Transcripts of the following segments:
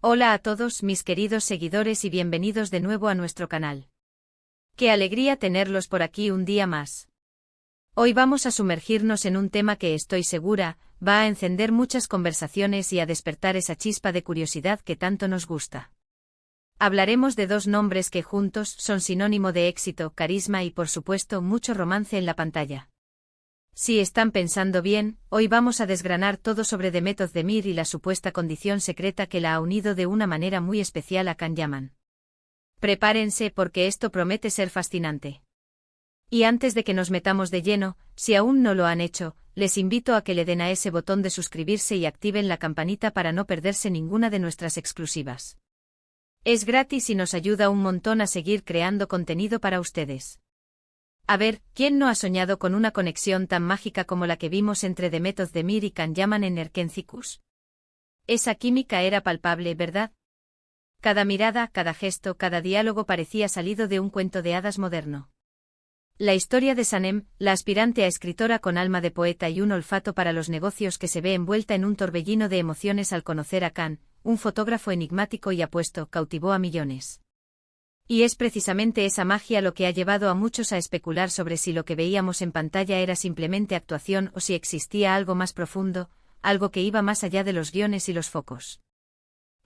Hola a todos mis queridos seguidores y bienvenidos de nuevo a nuestro canal. Qué alegría tenerlos por aquí un día más. Hoy vamos a sumergirnos en un tema que estoy segura, va a encender muchas conversaciones y a despertar esa chispa de curiosidad que tanto nos gusta. Hablaremos de dos nombres que juntos son sinónimo de éxito, carisma y por supuesto mucho romance en la pantalla. Si están pensando bien, hoy vamos a desgranar todo sobre Demet Özdemir y la supuesta condición secreta que la ha unido de una manera muy especial a Can Yaman. Prepárense porque esto promete ser fascinante. Y antes de que nos metamos de lleno, si aún no lo han hecho, les invito a que le den a ese botón de suscribirse y activen la campanita para no perderse ninguna de nuestras exclusivas. Es gratis y nos ayuda un montón a seguir creando contenido para ustedes. A ver, ¿quién no ha soñado con una conexión tan mágica como la que vimos entre Demet Özdemir y Can Yaman en Erkencikus? Esa química era palpable, ¿verdad? Cada mirada, cada gesto, cada diálogo parecía salido de un cuento de hadas moderno. La historia de Sanem, la aspirante a escritora con alma de poeta y un olfato para los negocios que se ve envuelta en un torbellino de emociones al conocer a Can, un fotógrafo enigmático y apuesto, cautivó a millones. Y es precisamente esa magia lo que ha llevado a muchos a especular sobre si lo que veíamos en pantalla era simplemente actuación o si existía algo más profundo, algo que iba más allá de los guiones y los focos.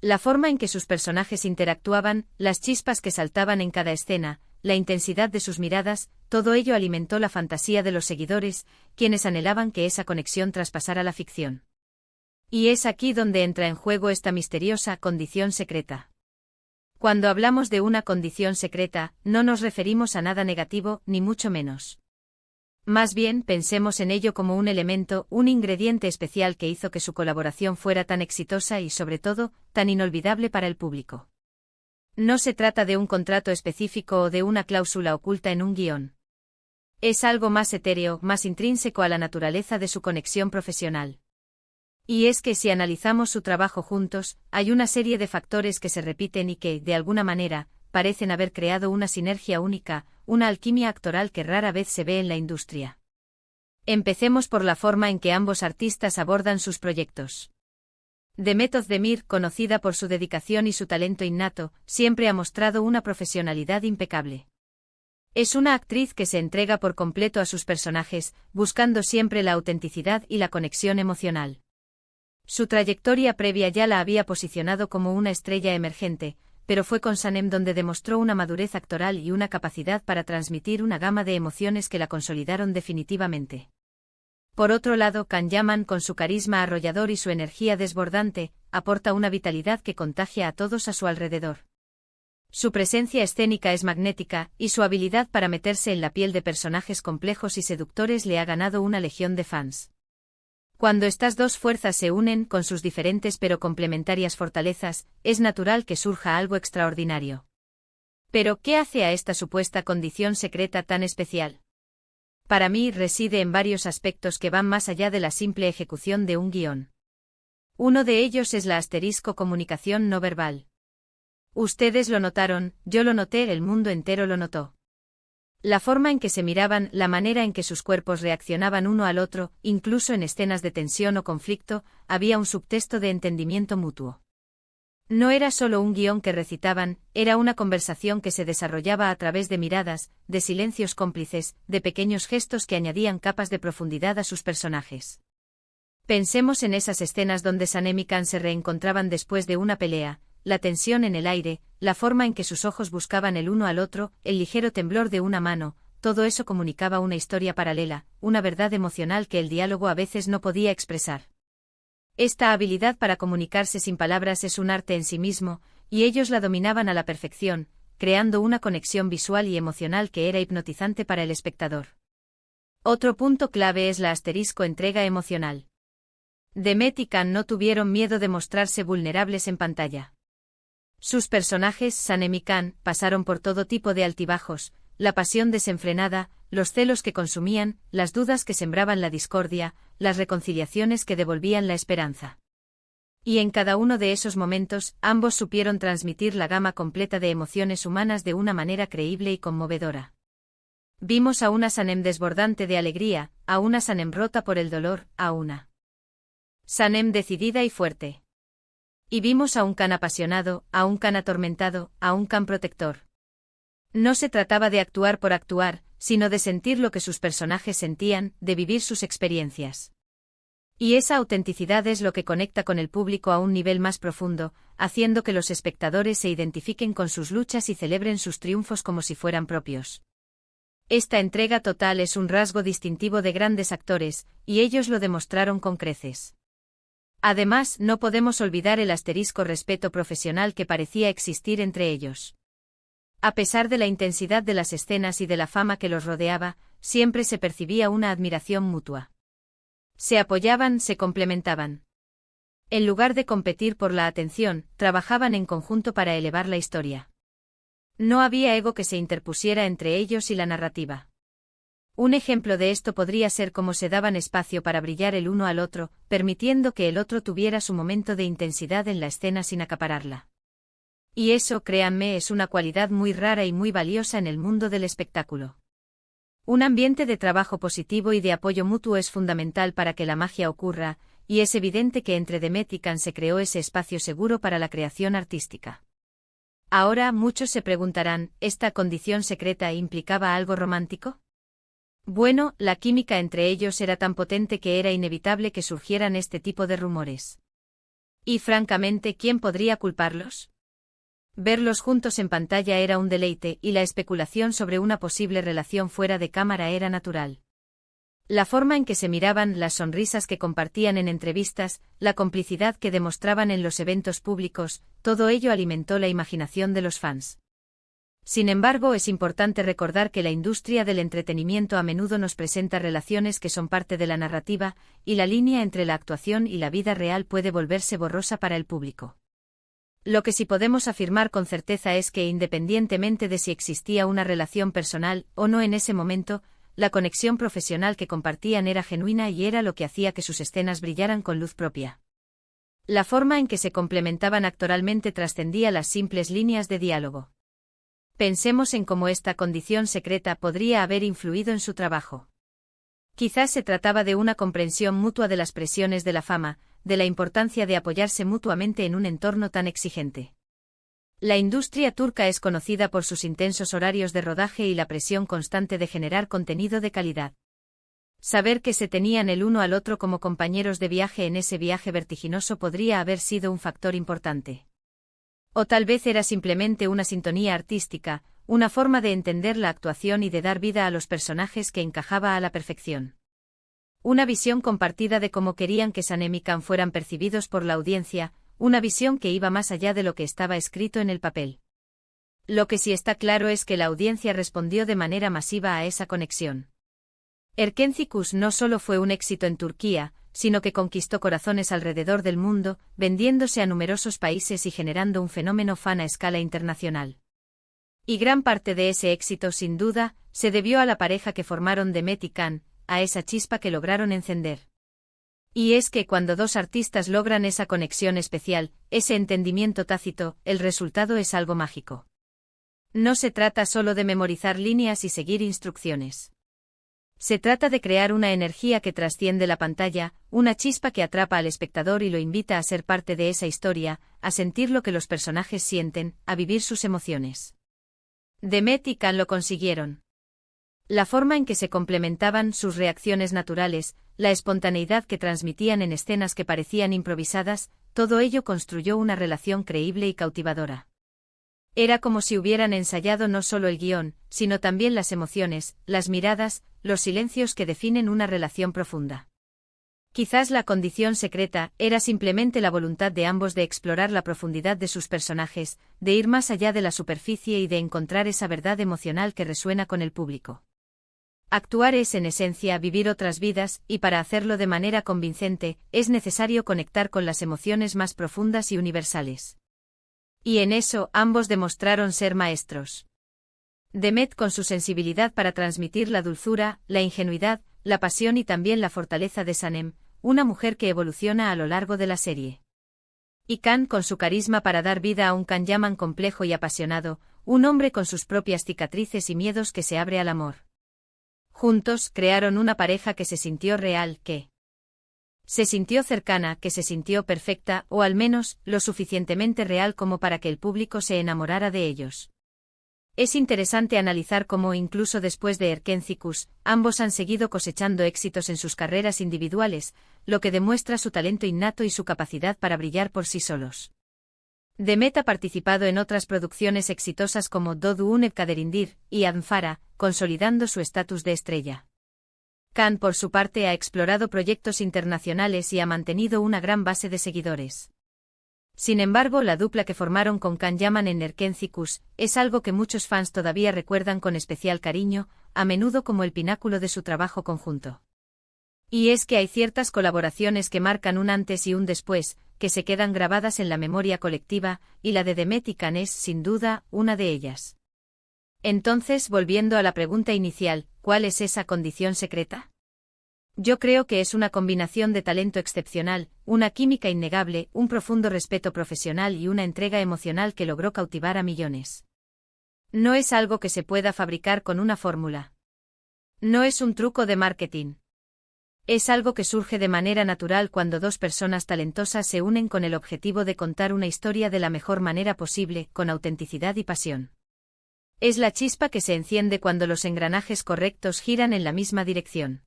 La forma en que sus personajes interactuaban, las chispas que saltaban en cada escena, la intensidad de sus miradas, todo ello alimentó la fantasía de los seguidores, quienes anhelaban que esa conexión traspasara la ficción. Y es aquí donde entra en juego esta misteriosa condición secreta. Cuando hablamos de una condición secreta, no nos referimos a nada negativo, ni mucho menos. Más bien, pensemos en ello como un elemento, un ingrediente especial que hizo que su colaboración fuera tan exitosa y, sobre todo, tan inolvidable para el público. No se trata de un contrato específico o de una cláusula oculta en un guión. Es algo más etéreo, más intrínseco a la naturaleza de su conexión profesional. Y es que si analizamos su trabajo juntos, hay una serie de factores que se repiten y que, de alguna manera, parecen haber creado una sinergia única, una alquimia actoral que rara vez se ve en la industria. Empecemos por la forma en que ambos artistas abordan sus proyectos. Demet Özdemir, conocida por su dedicación y su talento innato, siempre ha mostrado una profesionalidad impecable. Es una actriz que se entrega por completo a sus personajes, buscando siempre la autenticidad y la conexión emocional. Su trayectoria previa ya la había posicionado como una estrella emergente, pero fue con Sanem donde demostró una madurez actoral y una capacidad para transmitir una gama de emociones que la consolidaron definitivamente. Por otro lado, Can Yaman, con su carisma arrollador y su energía desbordante, aporta una vitalidad que contagia a todos a su alrededor. Su presencia escénica es magnética, y su habilidad para meterse en la piel de personajes complejos y seductores le ha ganado una legión de fans. Cuando estas dos fuerzas se unen con sus diferentes pero complementarias fortalezas, es natural que surja algo extraordinario. Pero, ¿qué hace a esta supuesta condición secreta tan especial? Para mí reside en varios aspectos que van más allá de la simple ejecución de un guión. Uno de ellos es la comunicación no verbal. Ustedes lo notaron, yo lo noté, el mundo entero lo notó. La forma en que se miraban, la manera en que sus cuerpos reaccionaban uno al otro, incluso en escenas de tensión o conflicto, había un subtexto de entendimiento mutuo. No era solo un guión que recitaban, era una conversación que se desarrollaba a través de miradas, de silencios cómplices, de pequeños gestos que añadían capas de profundidad a sus personajes. Pensemos en esas escenas donde Sanem y Can se reencontraban después de una pelea, la tensión en el aire, la forma en que sus ojos buscaban el uno al otro, el ligero temblor de una mano, todo eso comunicaba una historia paralela, una verdad emocional que el diálogo a veces no podía expresar. Esta habilidad para comunicarse sin palabras es un arte en sí mismo, y ellos la dominaban a la perfección, creando una conexión visual y emocional que era hipnotizante para el espectador. Otro punto clave es la entrega emocional. Demet y Can no tuvieron miedo de mostrarse vulnerables en pantalla. Sus personajes, Sanem y Can, pasaron por todo tipo de altibajos, la pasión desenfrenada, los celos que consumían, las dudas que sembraban la discordia, las reconciliaciones que devolvían la esperanza. Y en cada uno de esos momentos, ambos supieron transmitir la gama completa de emociones humanas de una manera creíble y conmovedora. Vimos a una Sanem desbordante de alegría, a una Sanem rota por el dolor, a una Sanem decidida y fuerte. Y vimos a un Khan apasionado, a un Khan atormentado, a un Khan protector. No se trataba de actuar por actuar, sino de sentir lo que sus personajes sentían, de vivir sus experiencias. Y esa autenticidad es lo que conecta con el público a un nivel más profundo, haciendo que los espectadores se identifiquen con sus luchas y celebren sus triunfos como si fueran propios. Esta entrega total es un rasgo distintivo de grandes actores, y ellos lo demostraron con creces. Además, no podemos olvidar el asterisco respeto profesional que parecía existir entre ellos. A pesar de la intensidad de las escenas y de la fama que los rodeaba, siempre se percibía una admiración mutua. Se apoyaban, se complementaban. En lugar de competir por la atención, trabajaban en conjunto para elevar la historia. No había ego que se interpusiera entre ellos y la narrativa. Un ejemplo de esto podría ser cómo se daban espacio para brillar el uno al otro, permitiendo que el otro tuviera su momento de intensidad en la escena sin acapararla. Y eso, créanme, es una cualidad muy rara y muy valiosa en el mundo del espectáculo. Un ambiente de trabajo positivo y de apoyo mutuo es fundamental para que la magia ocurra, y es evidente que entre Demet y Khan se creó ese espacio seguro para la creación artística. Ahora muchos se preguntarán, ¿esta condición secreta implicaba algo romántico? Bueno, la química entre ellos era tan potente que era inevitable que surgieran este tipo de rumores. Y francamente, ¿quién podría culparlos? Verlos juntos en pantalla era un deleite, y la especulación sobre una posible relación fuera de cámara era natural. La forma en que se miraban, las sonrisas que compartían en entrevistas, la complicidad que demostraban en los eventos públicos, todo ello alimentó la imaginación de los fans. Sin embargo, es importante recordar que la industria del entretenimiento a menudo nos presenta relaciones que son parte de la narrativa, y la línea entre la actuación y la vida real puede volverse borrosa para el público. Lo que sí podemos afirmar con certeza es que independientemente de si existía una relación personal o no en ese momento, la conexión profesional que compartían era genuina y era lo que hacía que sus escenas brillaran con luz propia. La forma en que se complementaban actoralmente trascendía las simples líneas de diálogo. Pensemos en cómo esta condición secreta podría haber influido en su trabajo. Quizás se trataba de una comprensión mutua de las presiones de la fama, de la importancia de apoyarse mutuamente en un entorno tan exigente. La industria turca es conocida por sus intensos horarios de rodaje y la presión constante de generar contenido de calidad. Saber que se tenían el uno al otro como compañeros de viaje en ese viaje vertiginoso podría haber sido un factor importante. O tal vez era simplemente una sintonía artística, una forma de entender la actuación y de dar vida a los personajes que encajaba a la perfección. Una visión compartida de cómo querían que Sanem y Khan fueran percibidos por la audiencia, una visión que iba más allá de lo que estaba escrito en el papel. Lo que sí está claro es que la audiencia respondió de manera masiva a esa conexión. Erkenci no solo fue un éxito en Turquía, sino que conquistó corazones alrededor del mundo, vendiéndose a numerosos países y generando un fenómeno fan a escala internacional. Y gran parte de ese éxito, sin duda, se debió a la pareja que formaron Demet y Khan, a esa chispa que lograron encender. Y es que cuando dos artistas logran esa conexión especial, ese entendimiento tácito, el resultado es algo mágico. No se trata solo de memorizar líneas y seguir instrucciones. Se trata de crear una energía que trasciende la pantalla, una chispa que atrapa al espectador y lo invita a ser parte de esa historia, a sentir lo que los personajes sienten, a vivir sus emociones. Demet y Khan lo consiguieron. La forma en que se complementaban, sus reacciones naturales, la espontaneidad que transmitían en escenas que parecían improvisadas, todo ello construyó una relación creíble y cautivadora. Era como si hubieran ensayado no solo el guión, sino también las emociones, las miradas, los silencios que definen una relación profunda. Quizás la condición secreta era simplemente la voluntad de ambos de explorar la profundidad de sus personajes, de ir más allá de la superficie y de encontrar esa verdad emocional que resuena con el público. Actuar es, en esencia, vivir otras vidas, y para hacerlo de manera convincente, es necesario conectar con las emociones más profundas y universales. Y en eso, ambos demostraron ser maestros. Demet con su sensibilidad para transmitir la dulzura, la ingenuidad, la pasión y también la fortaleza de Sanem, una mujer que evoluciona a lo largo de la serie. Y Khan con su carisma para dar vida a un Khan Yaman complejo y apasionado, un hombre con sus propias cicatrices y miedos que se abre al amor. Juntos crearon una pareja que se sintió real, que Se sintió cercana, que se sintió perfecta, o al menos, lo suficientemente real como para que el público se enamorara de ellos. Es interesante analizar cómo, incluso después de Erkenci-Kuş, ambos han seguido cosechando éxitos en sus carreras individuales, lo que demuestra su talento innato y su capacidad para brillar por sí solos. Demet ha participado en otras producciones exitosas como Doğduğun Kaderindir y Anfara, consolidando su estatus de estrella. Kaan, por su parte, ha explorado proyectos internacionales y ha mantenido una gran base de seguidores. Sin embargo, la dupla que formaron con Can Yaman en Erkenci-Kuş es algo que muchos fans todavía recuerdan con especial cariño, a menudo como el pináculo de su trabajo conjunto. Y es que hay ciertas colaboraciones que marcan un antes y un después, que se quedan grabadas en la memoria colectiva, y la de Demet y Kaan es, sin duda, una de ellas. Entonces, volviendo a la pregunta inicial, ¿cuál es esa condición secreta? Yo creo que es una combinación de talento excepcional, una química innegable, un profundo respeto profesional y una entrega emocional que logró cautivar a millones. No es algo que se pueda fabricar con una fórmula. No es un truco de marketing. Es algo que surge de manera natural cuando dos personas talentosas se unen con el objetivo de contar una historia de la mejor manera posible, con autenticidad y pasión. Es la chispa que se enciende cuando los engranajes correctos giran en la misma dirección.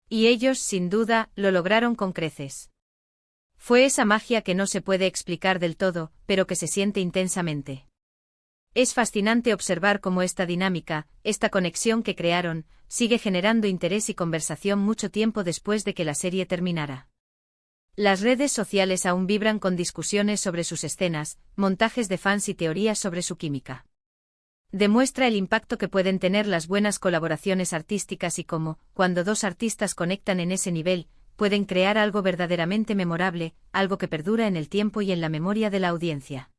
Y ellos, sin duda, lo lograron con creces. Fue esa magia que no se puede explicar del todo, pero que se siente intensamente. Es fascinante observar cómo esta dinámica, esta conexión que crearon, sigue generando interés y conversación mucho tiempo después de que la serie terminara. Las redes sociales aún vibran con discusiones sobre sus escenas, montajes de fans y teorías sobre su química. Demuestra el impacto que pueden tener las buenas colaboraciones artísticas y cómo, cuando dos artistas conectan en ese nivel, pueden crear algo verdaderamente memorable, algo que perdura en el tiempo y en la memoria de la audiencia.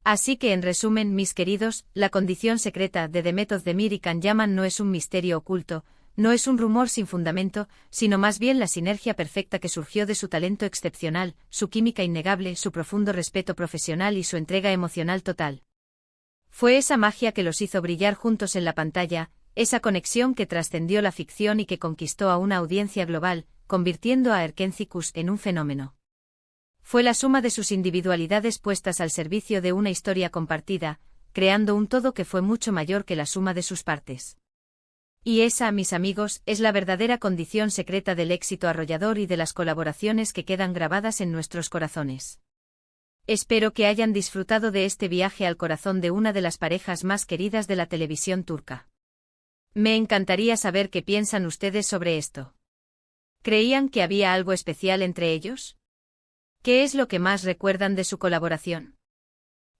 Así que, en resumen, mis queridos, la condición secreta de Demet Özdemir y Can Yaman no es un misterio oculto, no es un rumor sin fundamento, sino más bien la sinergia perfecta que surgió de su talento excepcional, su química innegable, su profundo respeto profesional y su entrega emocional total. Fue esa magia que los hizo brillar juntos en la pantalla, esa conexión que trascendió la ficción y que conquistó a una audiencia global, convirtiendo a Erkenci-Kuş en un fenómeno. Fue la suma de sus individualidades puestas al servicio de una historia compartida, creando un todo que fue mucho mayor que la suma de sus partes. Y esa, mis amigos, es la verdadera condición secreta del éxito arrollador y de las colaboraciones que quedan grabadas en nuestros corazones. Espero que hayan disfrutado de este viaje al corazón de una de las parejas más queridas de la televisión turca. Me encantaría saber qué piensan ustedes sobre esto. ¿Creían que había algo especial entre ellos? ¿Qué es lo que más recuerdan de su colaboración?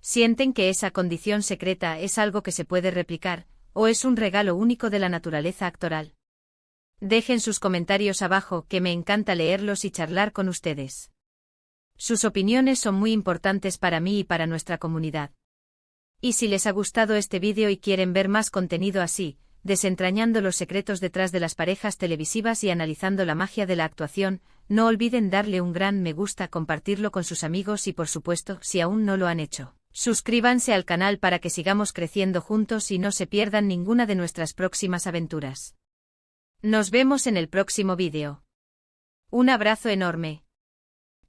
¿Sienten que esa condición secreta es algo que se puede replicar, o es un regalo único de la naturaleza actoral? Dejen sus comentarios abajo, que me encanta leerlos y charlar con ustedes. Sus opiniones son muy importantes para mí y para nuestra comunidad. Y si les ha gustado este vídeo y quieren ver más contenido así, desentrañando los secretos detrás de las parejas televisivas y analizando la magia de la actuación, no olviden darle un gran me gusta, compartirlo con sus amigos y, por supuesto, si aún no lo han hecho, suscríbanse al canal para que sigamos creciendo juntos y no se pierdan ninguna de nuestras próximas aventuras. Nos vemos en el próximo vídeo. Un abrazo enorme.